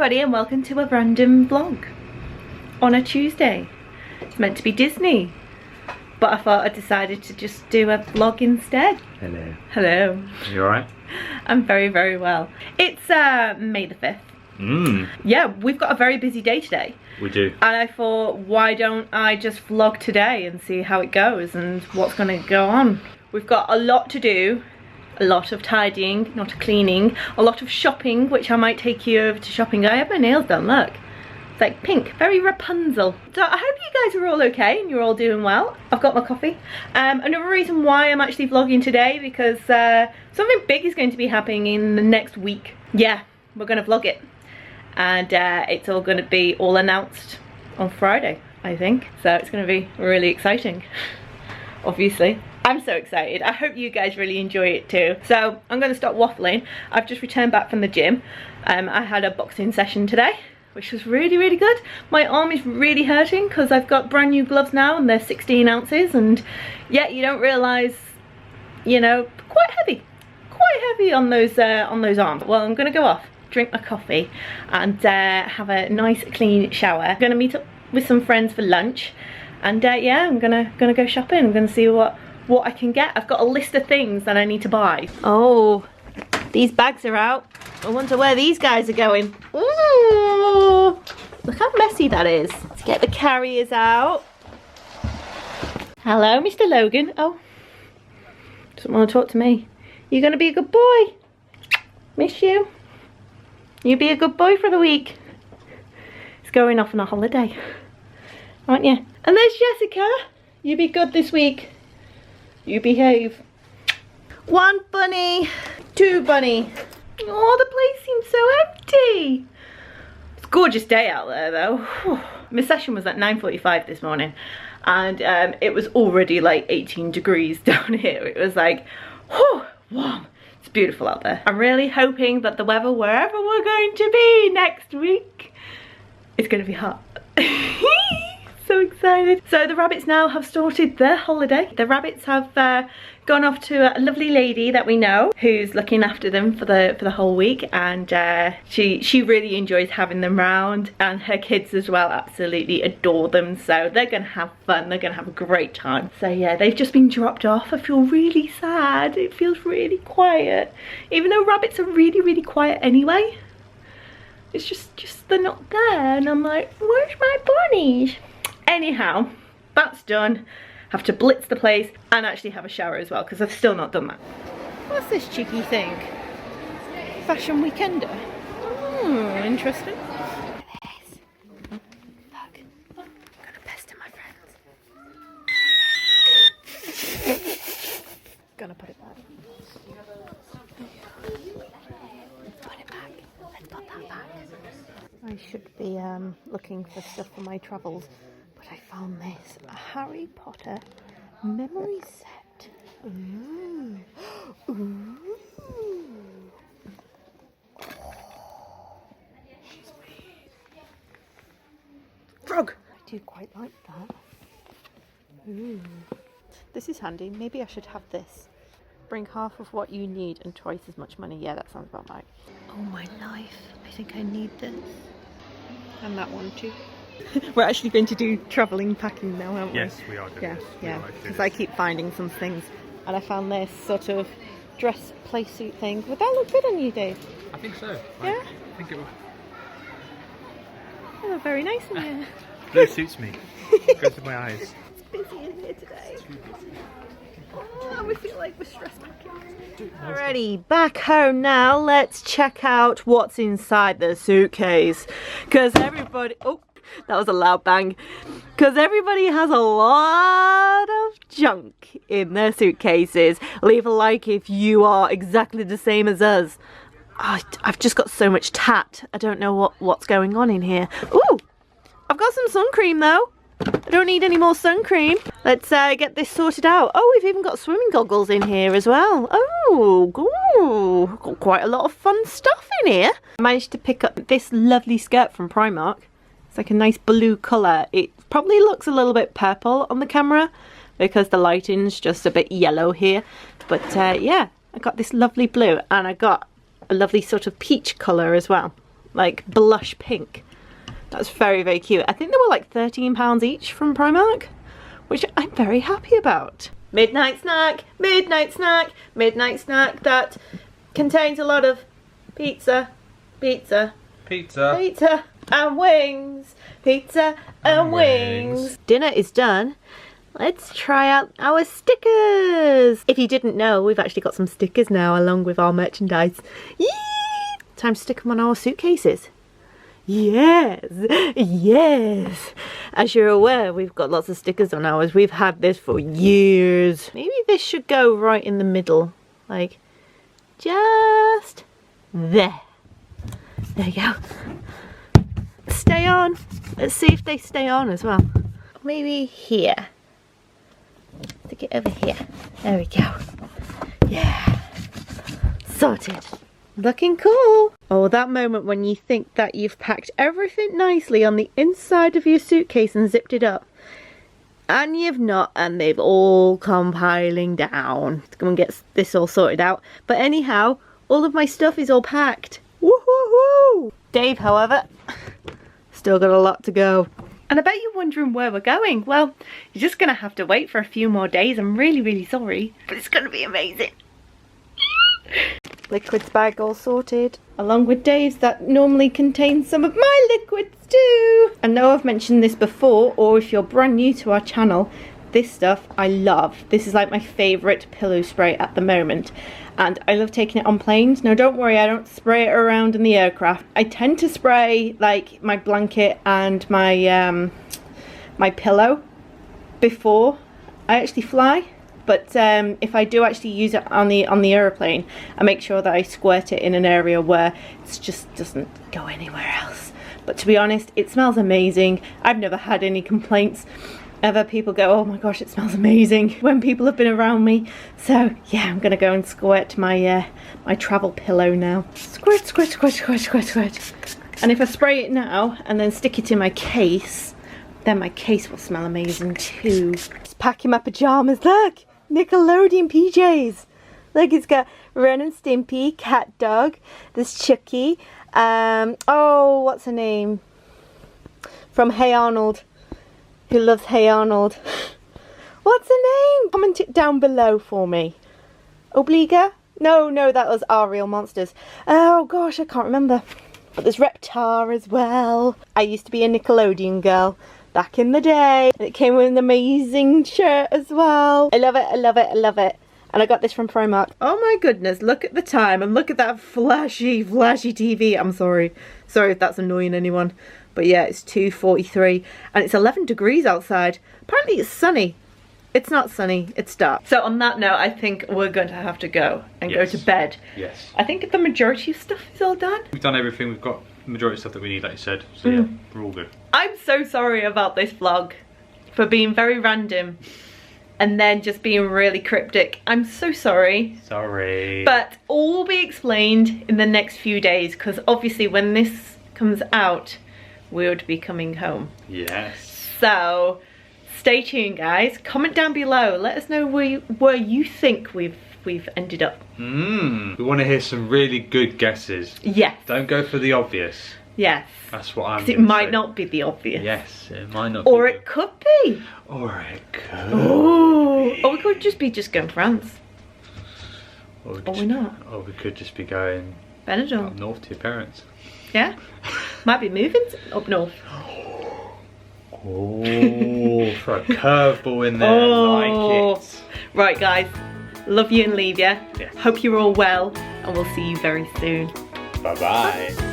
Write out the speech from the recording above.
everybody and welcome to a random vlog on a Tuesday. It's meant to be Disney, but I thought I decided to just do a vlog instead. Hello. Hello. You alright? I'm very, very well. It's May the 5th. Yeah, we've got a very busy day today. We do. And I thought, why don't I just vlog today and see how it goes and what's going to go on. We've got a lot to do. A lot of tidying, not cleaning, a lot of shopping, which I might take you over to shopping. I have my nails done, look. It's like pink, very Rapunzel. So I hope you guys are all okay and you're all doing well. I've got my coffee. Another reason why I'm actually vlogging today, because something big is going to be happening in the next week. Yeah, we're going to vlog it. And it's all going to be all announced on Friday, I think. So it's going to be really exciting, obviously. I'm so excited. I hope you guys really enjoy it too. So I'm going to stop waffling. I've just returned back from the gym. I had a boxing session today, which was really, really good. My arm is really hurting because I've got brand new gloves now and they're 16 ounces. And yeah, you don't realise, you know, quite heavy on those arms. Well, I'm going to go off, drink my coffee and have a nice clean shower. I'm going to meet up with some friends for lunch. And yeah, I'm gonna go shopping. I'm going to see what I can get. I've got a list of things that I need to buy. Oh, these bags are out. I wonder where these guys are going. Ooh, look how messy that is. Let's get the carriers out. Hello, Mr. Logan. Oh, doesn't want to talk to me. You're gonna be a good boy. Miss you. You be a good boy for the week. He's going off on a holiday, aren't you? And there's Jessica. You be good this week. You behave. One bunny, two bunny. Oh, the place seems so empty. It's a gorgeous day out there though. Whew. My session was at 9:45 this morning and it was already like 18 degrees down here. It was like, whew, warm. It's beautiful out there. I'm really hoping that the weather wherever we're going to be next week is going to be hot. So excited. So the rabbits now have started their holiday. The rabbits have gone off to a lovely lady that we know who's looking after them for the whole week, and she really enjoys having them round, and her kids as well absolutely adore them. So they're gonna have fun, they're gonna have a great time. So yeah, they've just been dropped off. I feel really sad. It feels really quiet, even though rabbits are really, really quiet anyway. It's just they're not there, and I'm like, where's my bunnies? Anyhow, that's done. Have to blitz the place and actually have a shower as well because I've still not done that. What's this cheeky thing? Fashion weekender. Oh, interesting. Look, I'm gonna pester my friends. Gonna put it back. Put it back. Let's put that back. I should be looking for stuff for my travels. But I found this, a Harry Potter memory set. Ooh. Ooh. Frog! I do quite like that. Ooh. This is handy. Maybe I should have this. Bring half of what you need and twice as much money. Yeah, that sounds about right. Oh my life. I think I need this. And that one too. We're actually going to do travelling packing now, aren't we? Yes, we are doing this. Yeah, because I keep finding some things. And I found this sort of dress play suit thing. Would that look good on you, Dave? I think so. Yeah? I think it will. Oh, very nice on you. Blue suits me. Goes with my eyes. It's busy in here today. Oh, we feel like we're stress packing. Alrighty, back home now. Let's check out what's inside the suitcase. Because everybody... Oh, that was a loud bang. Because everybody has a lot of junk in their suitcases. Leave a like if you are exactly the same as us. Oh, I've just got so much tat. I don't know what's going on in here. Ooh, I've got some sun cream though. I don't need any more sun cream. Let's get this sorted out. Oh, we've even got swimming goggles in here as well. Oh, got quite a lot of fun stuff in here. I managed to pick up this lovely skirt from Primark. It's like a nice blue colour. It probably looks a little bit purple on the camera because the lighting's just a bit yellow here. But yeah, I got this lovely blue and I got a lovely sort of peach colour as well. like blush pink. That's very, very cute. I think they were like £13 each from Primark, which I'm very happy about. Midnight snack, midnight snack, midnight snack that contains a lot of pizza, pizza, Pizza. pizza and wings, pizza and wings. Dinner is done. Let's try out our stickers. If you didn't know, we've actually got some stickers now along with our merchandise. Yee! Time to stick them on our suitcases. Yes, yes. As you're aware, we've got lots of stickers on ours. We've had this for years. Maybe this should go right in the middle. Like, just there. There you go. Stay on. Let's see if they stay on as well. Maybe here. Stick it over here. There we go. Yeah. Sorted. Looking cool. Oh, that moment when you think that you've packed everything nicely on the inside of your suitcase and zipped it up. And you've not, and they've all come piling down. Let's go and get this all sorted out. But anyhow, all of my stuff is all packed. Woo-hoo-hoo! Dave, however, still got a lot to go. And I bet you're wondering where we're going. Well, you're just going to have to wait for a few more days. I'm really, really sorry, but it's going to be amazing. Liquids bag all sorted, along with Dave's that normally contains some of my liquids too. I know I've mentioned this before, or if you're brand new to our channel, this stuff I love. This is like my favourite pillow spray at the moment, and I love taking it on planes. Now don't worry, I don't spray it around in the aircraft. I tend to spray like my blanket and my my pillow before I actually fly. But if I do actually use it on the aeroplane, I make sure that I squirt it in an area where it just doesn't go anywhere else. But to be honest, it smells amazing. I've never had any complaints ever. People go, oh my gosh, it smells amazing when people have been around me. So yeah, I'm gonna go and squirt my my travel pillow now. Squirt, squirt, squirt, squirt, squirt, squirt. And if I spray it now and then stick it in my case, then my case will smell amazing too. Just packing my pajamas, look! Nickelodeon PJs. Look, it's got Ren and Stimpy, Cat Dog. There's Chucky. Oh, what's her name? From Hey Arnold. Who loves Hey Arnold? What's her name? Comment it down below for me. Obliga? No, that was Our Real Monsters. Oh gosh, I can't remember. But there's Reptar as well. I used to be a Nickelodeon girl back in the day. And it came with an amazing shirt as well. I love it, I love it, I love it. And I got this from Primark. Oh my goodness, look at the time and look at that flashy, flashy TV. I'm sorry. Sorry if that's annoying anyone. But yeah, it's 2:43 and it's 11 degrees outside. Apparently it's sunny. It's not sunny, it's dark. So on that note, I think we're going to have to go and go to bed. Yes. I think the majority of stuff is all done. We've done everything. We've got the majority of stuff that we need, like you said. So yeah, we're all good. I'm so sorry about this vlog for being very random and then just being really cryptic. I'm so sorry. Sorry. But all will be explained in the next few days, because obviously when this comes out, we would be coming home. Yes. So stay tuned, guys. Comment down below. Let us know where you think we've ended up. We want to hear some really good guesses. Yes. Don't go for the obvious. Yes. That's what I'm Because it might not be the obvious. Yes, it might not be. Or it could be. Or it could. Or we could just be going to France. Or we're not. Or we could just be going Benidorm. up north to your parents. Yeah. Might be moving up north. Oh, for a curveball in there. Oh. Like it. Right, guys. Love you and leave you. Yeah. Hope you're all well, and we'll see you very soon. Bye-bye.